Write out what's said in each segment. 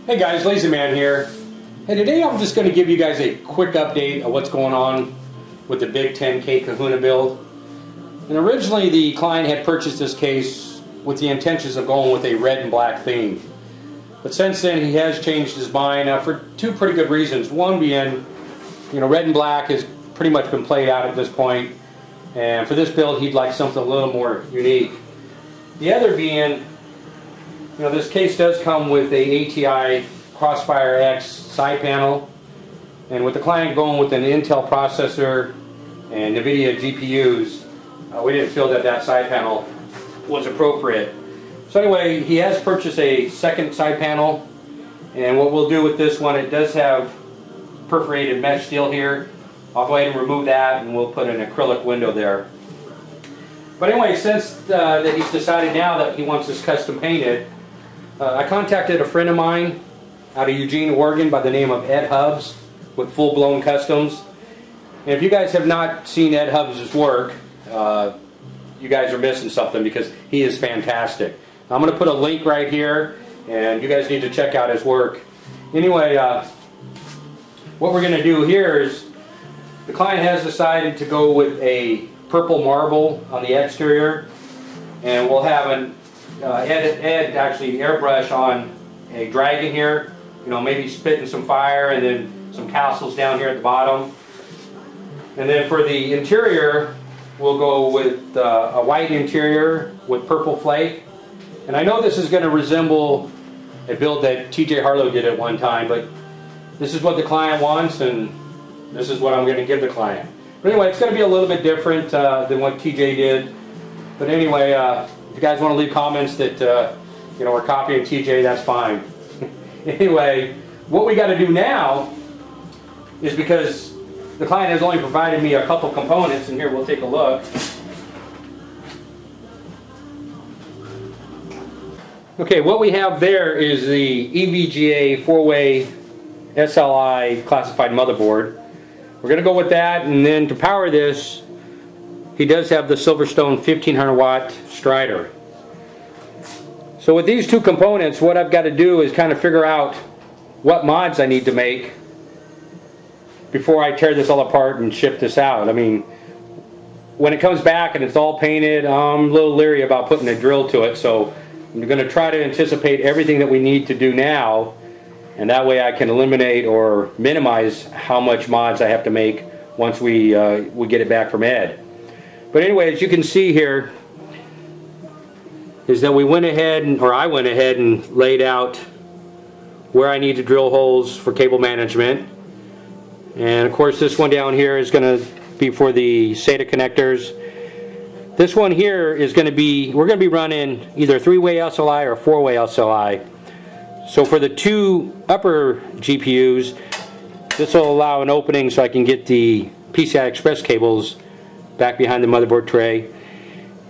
Hey guys, LazyMan here. Hey, today I'm just going to give you guys a quick update of what's going on with the big 10K Kahuna build. And originally the client had purchased this case with the intentions of going with a red and black theme. But since then he has changed his mind for two pretty good reasons. One being, red and black has pretty much been played out at this point. And for this build he'd like something a little more unique. The other being, this case does come with a ATI Crossfire X side panel, and with the client going with an Intel processor and NVIDIA GPUs, we didn't feel that that side panel was appropriate. So anyway, he has purchased a second side panel, and what we'll do with this one, it does have perforated mesh steel here. I'll go ahead and remove that, and we'll put an acrylic window there. But anyway, since that he's decided now that he wants this custom painted, I contacted a friend of mine out of Eugene, Oregon by the name of Ed Hubbs with Full Blown Customs. And if you guys have not seen Ed Hubbs' work, you guys are missing something because he is fantastic. I'm going to put a link right here, and you guys need to check out his work. Anyway, what we're going to do here is the client has decided to go with a purple marble on the exterior, and we'll have an Ed actually airbrush on a dragon here, maybe spitting some fire and then some castles down here at the bottom. And then for the interior, we'll go with a white interior with purple flake. And I know this is going to resemble a build that TJ Harlow did at one time, but this is what the client wants, and this is what I'm going to give the client. But anyway, it's going to be a little bit different than what TJ did. But anyway, if you guys want to leave comments that we're copying TJ, that's fine. Anyway, what we got to do now is, because the client has only provided me a couple components, and here we'll take a look. Okay, what we have there is the EVGA 4-way SLI Classified motherboard. We're going to go with that, and then to power this, he does have the Silverstone 1500 watt Strider. So with these two components, what I've got to do is kind of figure out what mods I need to make before I tear this all apart and ship this out. I mean, when it comes back and it's all painted, I'm a little leery about putting a drill to it, so I'm going to try to anticipate everything that we need to do now, and that way I can eliminate or minimize how much mods I have to make once we get it back from Ed. But anyway, as you can see here, is that we went ahead, I went ahead and laid out where I need to drill holes for cable management. And of course this one down here is going to be for the SATA connectors. This one here is going to be, we're going to be running either 3-way SLI or 4-way SLI. So for the two upper GPUs, this will allow an opening so I can get the PCI Express cables back behind the motherboard tray.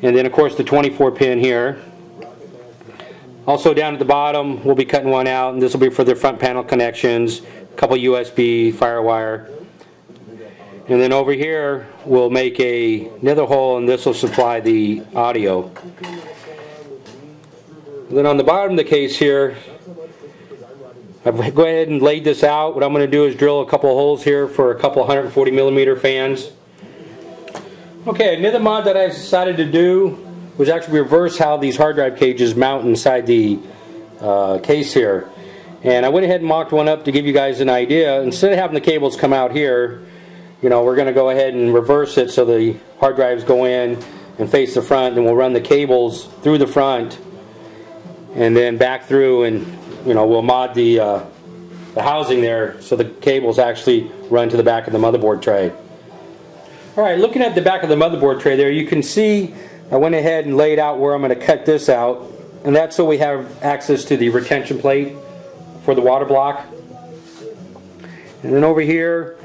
And then of course the 24 pin here. Also down at the bottom we'll be cutting one out, and this will be for the front panel connections, a couple USB, firewire. And then over here we'll make another hole, and this will supply the audio. And then on the bottom of the case here, I've go ahead and laid this out. What I'm going to do is drill a couple holes here for a couple 140 millimeter fans. Okay, another mod that I decided to do was actually reverse how these hard drive cages mount inside the case here. And I went ahead and mocked one up to give you guys an idea. Instead of having the cables come out here, we're going to go ahead and reverse it so the hard drives go in and face the front, and we'll run the cables through the front and then back through, and we'll mod the housing there so the cables actually run to the back of the motherboard tray. Alright, looking at the back of the motherboard tray there, you can see I went ahead and laid out where I'm going to cut this out, and that's so we have access to the retention plate for the water block. And then over here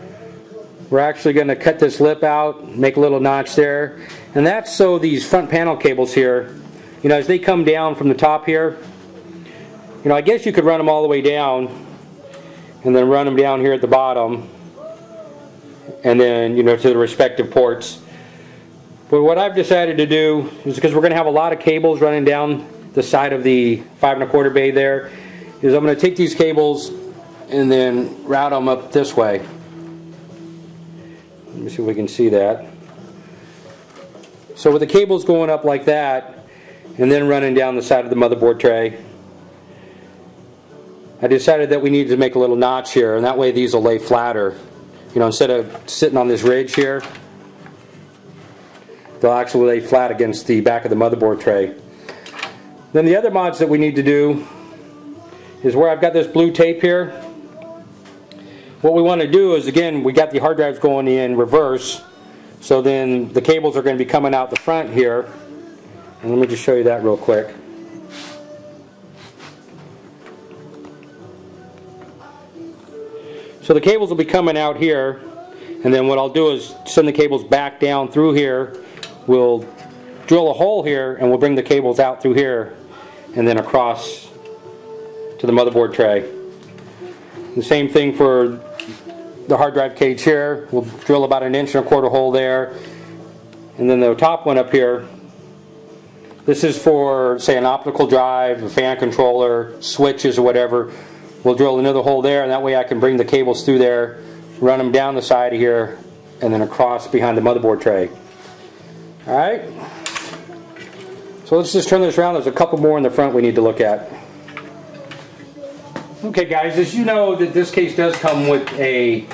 we're actually going to cut this lip out, make a little notch there, and that's so these front panel cables here, as they come down from the top here, I guess you could run them all the way down and then run them down here at the bottom, and then to the respective ports. But what I've decided to do is, because we're going to have a lot of cables running down the side of the 5 1/4 bay there, is I'm going to take these cables and then route them up this way. Let me see if we can see that. So with the cables going up like that and then running down the side of the motherboard tray, I decided that we needed to make a little notch here, and that way these will lay flatter. You know, instead of sitting on this ridge here, they'll actually lay flat against the back of the motherboard tray. Then the other mods that we need to do is where I've got this blue tape here. What we want to do is, again, we got the hard drives going in reverse, so then the cables are going to be coming out the front here. And let me just show you that real quick. So the cables will be coming out here, and then what I'll do is send the cables back down through here. We'll drill a hole here and we'll bring the cables out through here and then across to the motherboard tray. The same thing for the hard drive cage here. We'll drill about 1.25 inch hole there, and then the top one up here, this is for, say, an optical drive, a fan controller, switches or whatever. We'll drill another hole there, and that way I can bring the cables through there, run them down the side of here, and then across behind the motherboard tray. Alright, so let's just turn this around. There's a couple more in the front we need to look at. Okay guys, as you know, that this case does come with a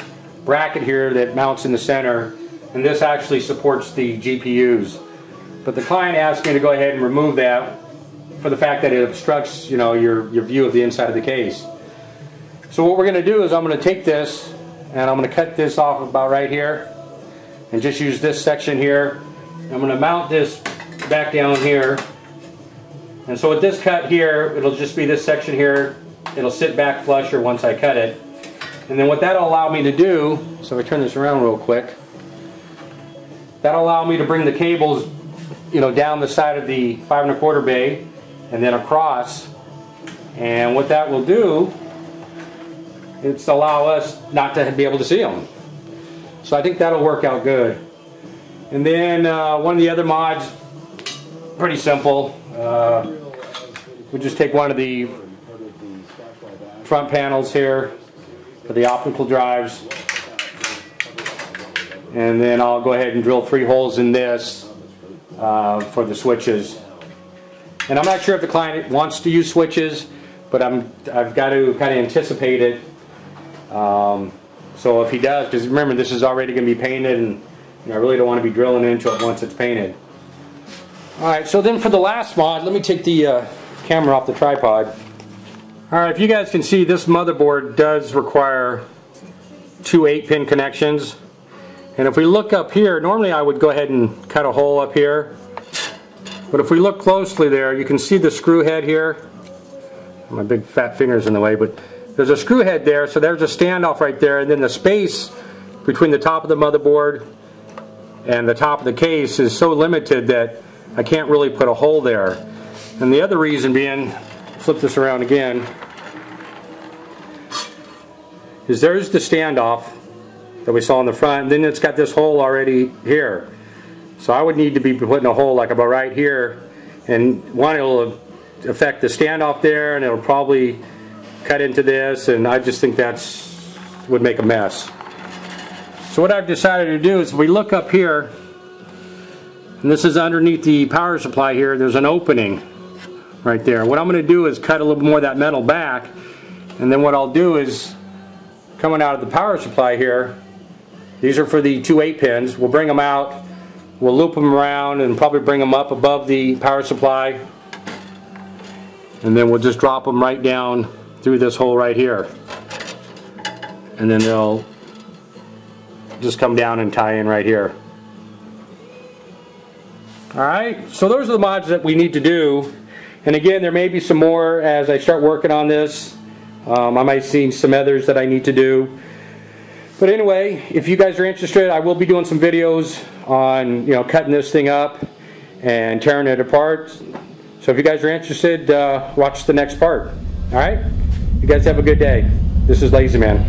bracket here that mounts in the center, and this actually supports the GPUs. But the client asked me to go ahead and remove that for the fact that it obstructs, you know, your view of the inside of the case. So what we're going to do is I'm going to take this and I'm going to cut this off about right here and just use this section here. I'm going to mount this back down here, and so with this cut here, it'll just be this section here. It'll sit back flusher once I cut it, and then what that'll allow me to do, so if I turn this around real quick, that'll allow me to bring the cables, you know, down the side of the 5 1/4 bay and then across, and what that will do, it's allow us not to be able to see them. So I think that'll work out good. And then one of the other mods, pretty simple. We'll just take one of the front panels here for the optical drives, and then I'll go ahead and drill 3 holes in this for the switches. And I'm not sure if the client wants to use switches, but I've got to kind of anticipate it. So if he does, because remember this is already going to be painted, and you know, I really don't want to be drilling into it once it's painted. Alright, so then for the last mod, let me take the camera off the tripod. Alright, if you guys can see, this motherboard does require 2 8-pin connections. And if we look up here, normally I would go ahead and cut a hole up here. But if we look closely there, you can see the screw head here. My big fat finger's in the way, but there's a screw head there, so there's a standoff right there, and then the space between the top of the motherboard and the top of the case is so limited that I can't really put a hole there. And the other reason being, flip this around again, is there's the standoff that we saw in the front, and then it's got this hole already here. So I would need to be putting a hole like about right here, and one, it'll affect the standoff there, and it'll probably cut into this, and I just think that's would make a mess. So what I've decided to do is, if we look up here, and this is underneath the power supply here, there's an opening right there. What I'm going to do is cut a little more of that metal back, and then what I'll do is, coming out of the power supply here, these are for the 2 8-pins, we'll bring them out, we'll loop them around and probably bring them up above the power supply, and then we'll just drop them right down through this hole right here, and then they'll just come down and tie in right here. Alright, so those are the mods that we need to do, and again, there may be some more as I start working on this. I might see some others that I need to do. But anyway, if you guys are interested, I will be doing some videos on, you know, cutting this thing up and tearing it apart. So if you guys are interested, watch the next part. Alright? You guys have a good day. This is LazyMan.